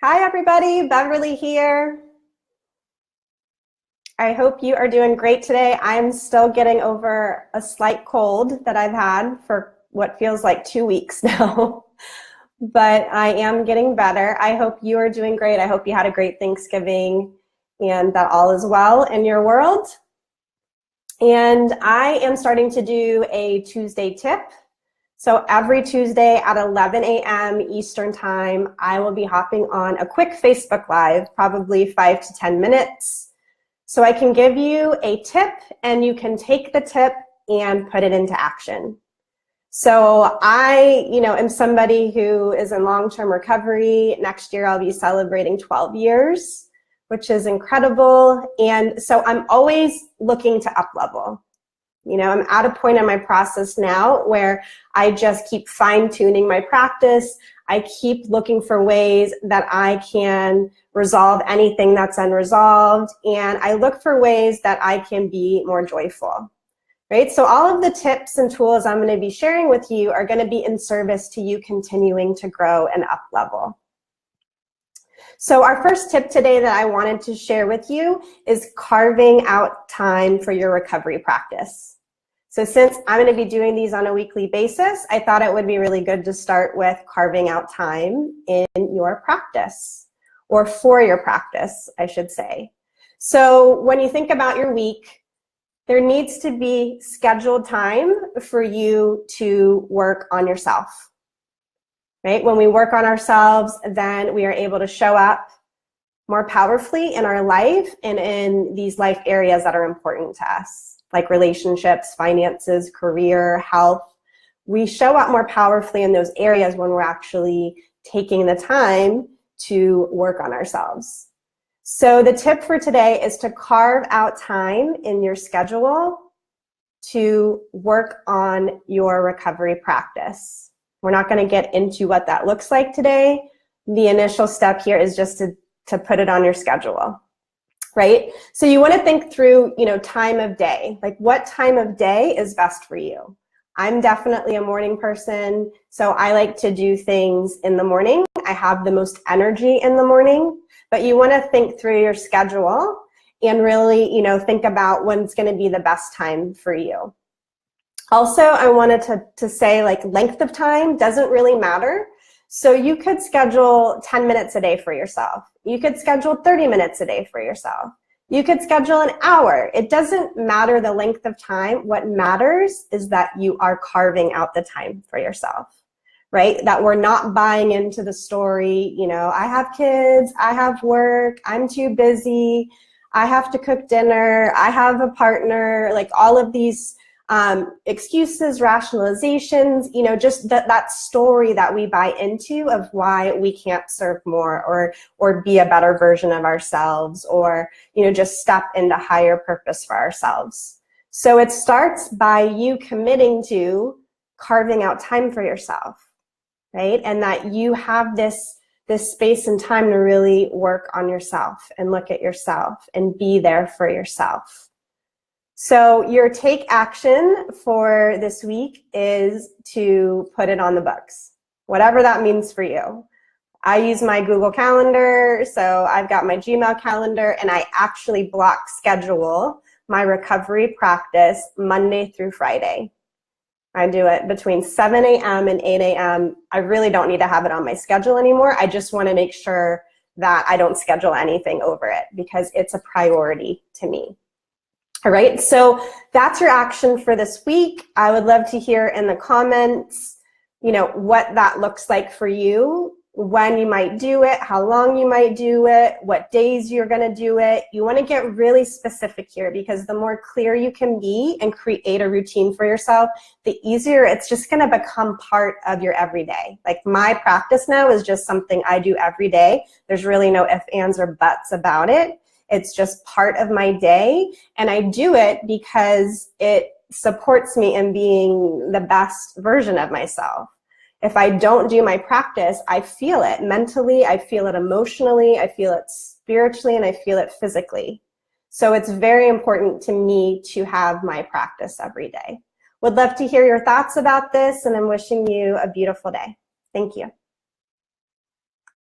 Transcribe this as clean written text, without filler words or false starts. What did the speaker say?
Hi everybody, Beverly here. I hope you are doing great today. I'm still getting over a slight cold that I've had for what feels like 2 weeks now, but I am getting better. I hope you are doing great. I hope you had a great Thanksgiving and that all is well in your world. And I am starting to do a Tuesday tip. So every Tuesday at 11 a.m. Eastern time, I will be hopping on a quick Facebook Live, probably 5 to 10 minutes. So I can give you a tip and you can take the tip and put it into action. So I, am somebody who is in long-term recovery. Next year I'll be celebrating 12 years, which is incredible. And so I'm always looking to up-level. I'm at a point in my process now where I just keep fine-tuning my practice. I keep looking for ways that I can resolve anything that's unresolved, and I look for ways that I can be more joyful, right? So all of the tips and tools I'm going to be sharing with you are going to be in service to you continuing to grow and up-level. So our first tip today that I wanted to share with you is carving out time for your recovery practice. So since I'm going to be doing these on a weekly basis, I thought it would be really good to start with carving out time in your practice, or for your practice, I should say. So when you think about your week, there needs to be scheduled time for you to work on yourself, right? When we work on ourselves, then we are able to show up more powerfully in our life and in these life areas that are important to us, like relationships, finances, career, health. We show up more powerfully in those areas when we're actually taking the time to work on ourselves. So the tip for today is to carve out time in your schedule to work on your recovery practice. We're not going to get into what that looks like today. The initial step here is just to put it on your schedule, right? So you want to think through, time of day, like what time of day is best for you. I'm definitely a morning person, so I like to do things in the morning. I have the most energy in the morning, but you want to think through your schedule and really, think about when's going to be the best time for you. Also, I wanted to say, like, length of time doesn't really matter. So you could schedule 10 minutes a day for yourself. You could schedule 30 minutes a day for yourself. You could schedule an hour. It doesn't matter the length of time. What matters is that you are carving out the time for yourself, right? That we're not buying into the story, I have kids, I have work, I'm too busy, I have to cook dinner, I have a partner, like all of these excuses, rationalizations, just that story that we buy into of why we can't serve more or be a better version of ourselves, or, just step into higher purpose for ourselves. So it starts by you committing to carving out time for yourself, right? And that you have this space and time to really work on yourself and look at yourself and be there for yourself. So your take action for this week is to put it on the books, whatever that means for you. I use my Google Calendar, so I've got my Gmail calendar, and I actually block schedule my recovery practice Monday through Friday. I do it between 7 a.m. and 8 a.m. I really don't need to have it on my schedule anymore. I just want to make sure that I don't schedule anything over it because it's a priority to me. All right, so that's your action for this week. I would love to hear in the comments, what that looks like for you, when you might do it, how long you might do it, what days you're going to do it. You want to get really specific here, because the more clear you can be and create a routine for yourself, the easier it's just going to become part of your everyday. Like, my practice now is just something I do every day. There's really no ifs, ands, or buts about it. It's just part of my day, and I do it because it supports me in being the best version of myself. If I don't do my practice, I feel it mentally, I feel it emotionally, I feel it spiritually, and I feel it physically. So it's very important to me to have my practice every day. Would love to hear your thoughts about this, and I'm wishing you a beautiful day. Thank you.